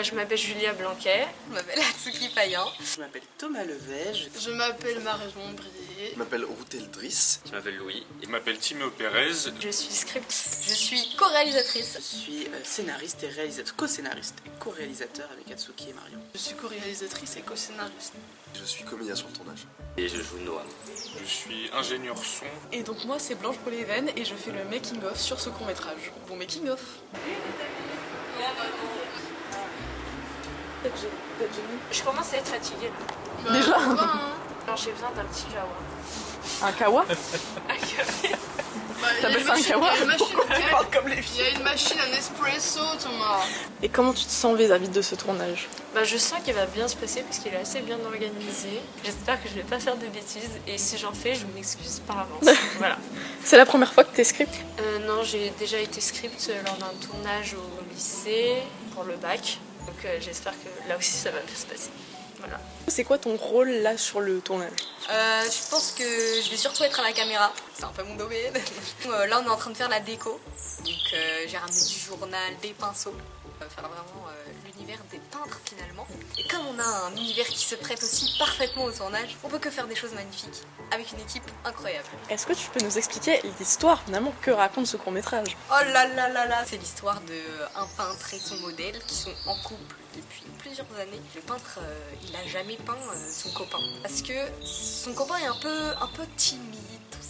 Je m'appelle Julia Blanquet. Je m'appelle Atsuki Payan. Je m'appelle Thomas Levège. Je m'appelle Marion Brier. Je m'appelle Routel Driss. Je m'appelle Louis. Je m'appelle Timéo Pérez. Je suis script. Je suis co-réalisatrice. Je suis scénariste et co-scénariste et co-réalisateur avec Atsuki et Marion. Je suis co-réalisatrice et co-scénariste. Je suis comédien sur le tournage. Et je joue Noam. Je suis ingénieur son. Et donc moi c'est Blanche Poléven et je fais le making of sur ce court métrage. Bon making of. Je commence à être fatiguée là. Déjà Alors j'ai besoin d'un petit kawa. Un kawa? T'appelles ça un kawa? Comme les Il y a une machine à Nespresso, Thomas. Et comment tu te sens vis-à-vis de ce tournage? Je sens qu'il va bien se passer parce qu'il est assez bien organisé. J'espère que je vais pas faire de bêtises et si j'en fais, je m'excuse par avance. Voilà. C'est la première fois que t'es script? Non, j'ai déjà été script lors d'un tournage au lycée pour le bac. Donc j'espère que là aussi ça va bien se passer. Voilà. C'est quoi ton rôle là sur le tournage? Je pense que je vais surtout être à la caméra. C'est un peu mon domaine. Là on est en train de faire la déco. Donc j'ai ramené du journal, des pinceaux. On va faire vraiment l'univers des peintres finalement. Et comme on a un univers qui se prête aussi parfaitement au tournage, on peut que faire des choses magnifiques avec une équipe incroyable. Est-ce que tu peux nous expliquer l'histoire finalement que raconte ce court-métrage? Oh là là là là. C'est l'histoire d'un peintre et son modèle qui sont en couple depuis plusieurs années. Le peintre, il n'a jamais peint son copain parce que son copain est un peu timide.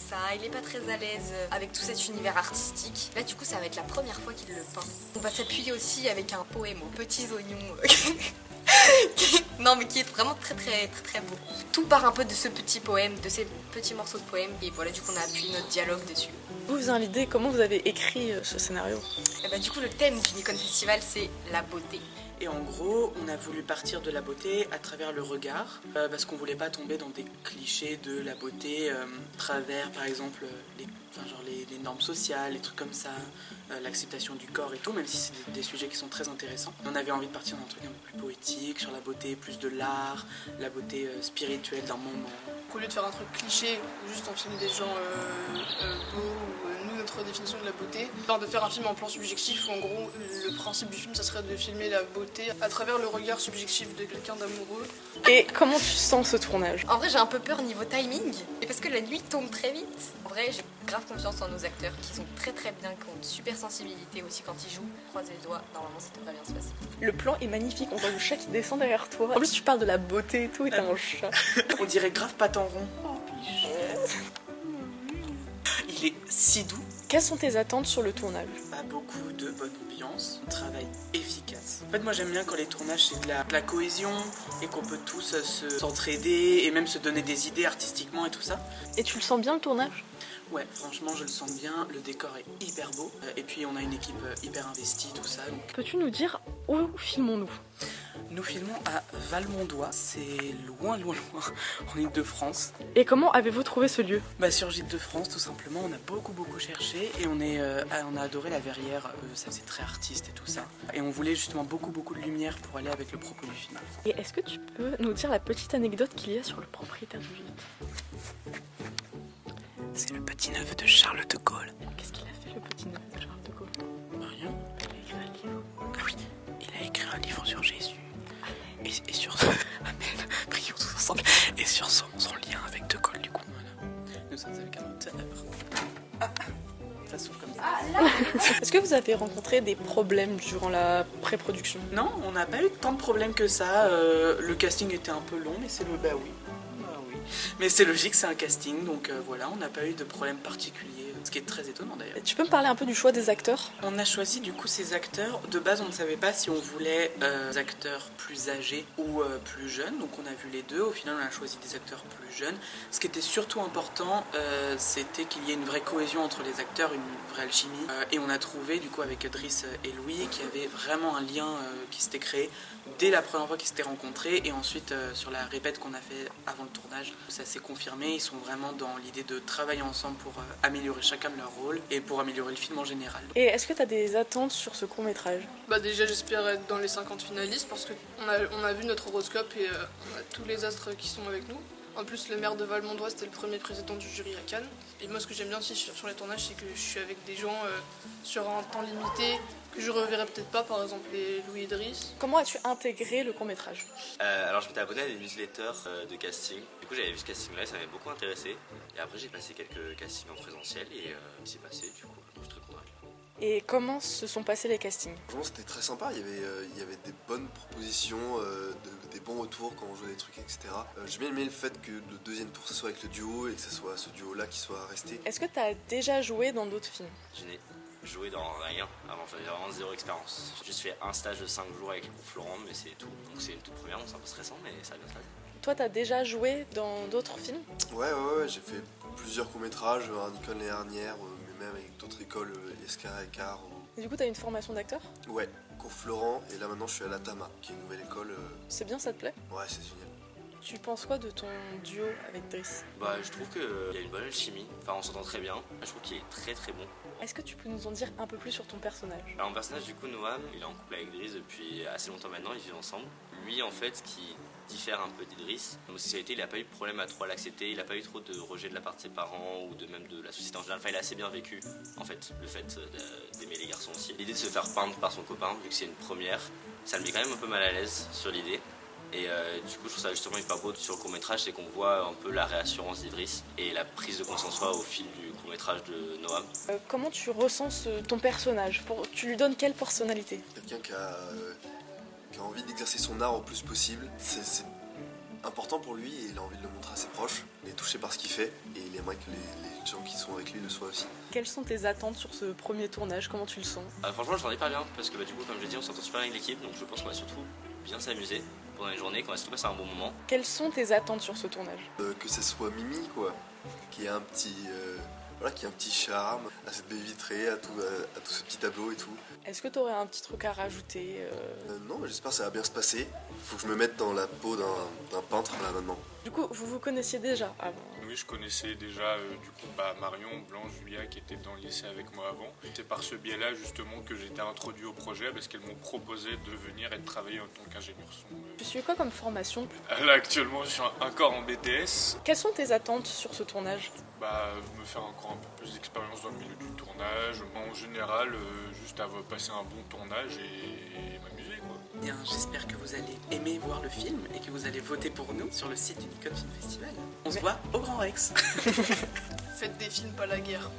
Ça, il est pas très à l'aise avec tout cet univers artistique. Là du coup ça va être la première fois qu'il le peint. On va s'appuyer aussi avec un poème aux petits oignons non mais qui est vraiment très beau. Tout part un peu de ce petit poème, de ces petits morceaux de poème et voilà du coup on a appuyé notre dialogue dessus. Vous avez l'idée, comment vous avez écrit ce scénario? Et du coup le thème du Nikon Festival c'est la beauté. Et en gros, on a voulu partir de la beauté à travers le regard, parce qu'on voulait pas tomber dans des clichés de la beauté, à travers par exemple les normes sociales, les trucs comme ça, l'acceptation du corps et tout, même si c'est des sujets qui sont très intéressants. On avait envie de partir dans un truc un peu plus poétique, sur la beauté plus de l'art, la beauté spirituelle d'un moment. Au lieu de faire un truc cliché, juste on filme des gens beaux ou nous notre définition de la beauté, de faire un film en plan subjectif où en gros le principe du film ça serait de filmer la beauté à travers le regard subjectif de quelqu'un d'amoureux. Et comment tu sens ce tournage? En vrai j'ai un peu peur niveau timing, et parce que la nuit tombe très vite. En vrai j'ai grave confiance en nos acteurs qui sont très bien, qui ont une super sensibilité aussi quand ils jouent. Croisez les doigts, normalement ça devrait bien se passer. Le plan est magnifique, on voit le chat qui descend derrière toi. En plus tu parles de la beauté et tout et t'as un chat. On dirait grave patin rond. Il est si doux. Quelles sont tes attentes sur le tournage? Beaucoup de bonne ambiance, un travail efficace. En fait, moi j'aime bien quand les tournages c'est de la cohésion et qu'on peut tous s'entraider et même se donner des idées artistiquement et tout ça. Et tu le sens bien le tournage? Ouais, franchement je le sens bien, le décor est hyper beau et puis on a une équipe hyper investie, tout ça. Donc... Peux-tu nous dire où filmons-nous? Nous filmons à Valmondois, c'est loin en Ile-de-France. Et comment avez-vous trouvé ce lieu? Sur Ile-de-France tout simplement, on a beaucoup cherché et on a adoré la verrière, ça faisait très artiste et tout ça. Et on voulait justement beaucoup de lumière pour aller avec le propos du film. Et est-ce que tu peux nous dire la petite anecdote qu'il y a sur le propriétaire du gîte? C'est le petit-neveu de Charles de Gaulle. Qu'est-ce qu'il a fait le petit-neveu de Charles de Gaulle? Rien. Il a écrit un livre. Ah oui, il a écrit un livre sur Jésus. Et sur son... Amen, prions tous ensemble. Et sur son lien avec De Gaulle, du coup. Voilà. Nous sommes avec un auteur. Ça s'ouvre comme ça. Est-ce que vous avez rencontré des problèmes durant la pré-production? Non, on n'a pas eu tant de problèmes que ça. Le casting était un peu long, mais c'est le... Bah oui. Mais c'est logique, c'est un casting, donc voilà, on n'a pas eu de problème particulier, ce qui est très étonnant d'ailleurs. Tu peux me parler un peu du choix des acteurs? On a choisi du coup ces acteurs, de base on ne savait pas si on voulait des acteurs plus âgés ou plus jeunes, donc on a vu les deux, au final on a choisi des acteurs plus jeunes. Ce qui était surtout important, c'était qu'il y ait une vraie cohésion entre les acteurs, une vraie alchimie, et on a trouvé du coup avec Driss et Louis qu'il y avait vraiment un lien qui s'était créé dès la première fois qu'ils s'étaient rencontrés, et ensuite sur la répète qu'on a fait avant le tournage, ça s'est confirmé. Ils sont vraiment dans l'idée de travailler ensemble pour améliorer chacun de leur rôle et pour améliorer le film en général. Et est-ce que tu as des attentes sur ce court-métrage? Déjà j'espère être dans les 50 finalistes parce qu'on a vu notre horoscope et on a tous les astres qui sont avec nous. En plus, le maire de Valmondois, c'était le premier président du jury à Cannes. Et moi, ce que j'aime bien aussi sur les tournages, c'est que je suis avec des gens sur un temps limité que je reverrai peut-être pas, par exemple les Louis Idriss. Comment as-tu intégré le court-métrage? Alors je m'étais abonné à des newsletters de casting. Du coup j'avais vu ce casting là et ça m'avait beaucoup intéressé. Et après j'ai passé quelques castings en présentiel et il s'est passé du coup. Je suis très content. Et comment se sont passés les castings? Franchement, c'était très sympa. Il y avait des bonnes propositions, des bons retours quand on jouait des trucs, etc. J'ai bien aimé le fait que le deuxième tour, ce soit avec le duo et que ce soit ce duo-là qui soit resté. Est-ce que tu as déjà joué dans d'autres films? Je n'ai joué dans rien avant, j'avais vraiment zéro expérience. J'ai juste fait un stage de 5 jours avec Florent, mais c'est tout. Donc c'est une toute première, donc c'est un peu stressant, mais ça va bien se passer. Toi, tu as déjà joué dans d'autres films? Ouais, j'ai fait plusieurs courts-métrages, un école l'année dernière, mais même avec d'autres écoles, Escara et Car. Et du coup, tu as une formation d'acteur? Ouais, cours Florent, et là maintenant je suis à la Tama, qui est une nouvelle école. C'est bien, ça te plaît? Ouais, c'est génial. Tu penses quoi de ton duo avec Driss? Je trouve qu'il y a une bonne alchimie, enfin on s'entend très bien. Je trouve qu'il est très très bon. Est-ce que tu peux nous en dire un peu plus sur ton personnage? Alors, mon personnage du coup, Noam, il est en couple avec Driss depuis assez longtemps maintenant, ils vivent ensemble. Lui en fait, qui diffère un peu d'Idriss. L'homosexualité, il n'a pas eu de problème à trop l'accepter, il n'a pas eu trop de rejet de la part de ses parents ou de même de la société en général. Enfin, il a assez bien vécu en fait le fait d'aimer les garçons aussi. L'idée de se faire peindre par son copain, vu que c'est une première, ça le met quand même un peu mal à l'aise sur l'idée. Et du coup, je trouve ça justement hyper beau sur le court-métrage, c'est qu'on voit un peu la réassurance d'Idriss et la prise de conscience au fil du court-métrage de Noam. Comment tu ressens ton personnage? Tu lui donnes quelle personnalité? Quelqu'un qui a envie d'exercer son art au plus possible. C'est important pour lui et il a envie de le montrer à ses proches. Il est touché par ce qu'il fait et il aimerait que les gens qui sont avec lui le soient aussi. Quelles sont tes attentes sur ce premier tournage? Comment tu le sens? Franchement, je m'en ai pas bien parce que du coup, comme je l'ai dit, on s'entend super bien avec l'équipe, donc je pense qu'on va surtout bien s'amuser pendant les journées, qu'on va surtout passer un bon moment. Quelles sont tes attentes sur ce tournage? Que ce soit Mimi, quoi, qui a un petit charme, à cette baie vitrée, à tout ce petit tableau et tout. Est-ce que tu aurais un petit truc à rajouter? Non, mais j'espère que ça va bien se passer. Faut que je me mette dans la peau d'un peintre là maintenant. Du coup, vous vous connaissiez déjà avant? Oui, je connaissais déjà Marion, Blanche, Julia qui étaient dans le lycée avec moi avant. C'est par ce biais-là justement que j'ai été introduit au projet parce qu'elles m'ont proposé de venir et de travailler en tant qu'ingénieur son. Tu suis quoi comme formation? Là actuellement je suis encore en BTS. Quelles sont tes attentes sur ce tournage? Me faire encore un peu plus d'expérience dans le milieu du tournage. En général, juste à passer un bon tournage et m'amuser quoi. Bien, j'espère que vous allez aimer voir le film et que vous allez voter pour nous sur le site du Nikon Film Festival. On se voit au Grand Rex. Faites des films, pas la guerre.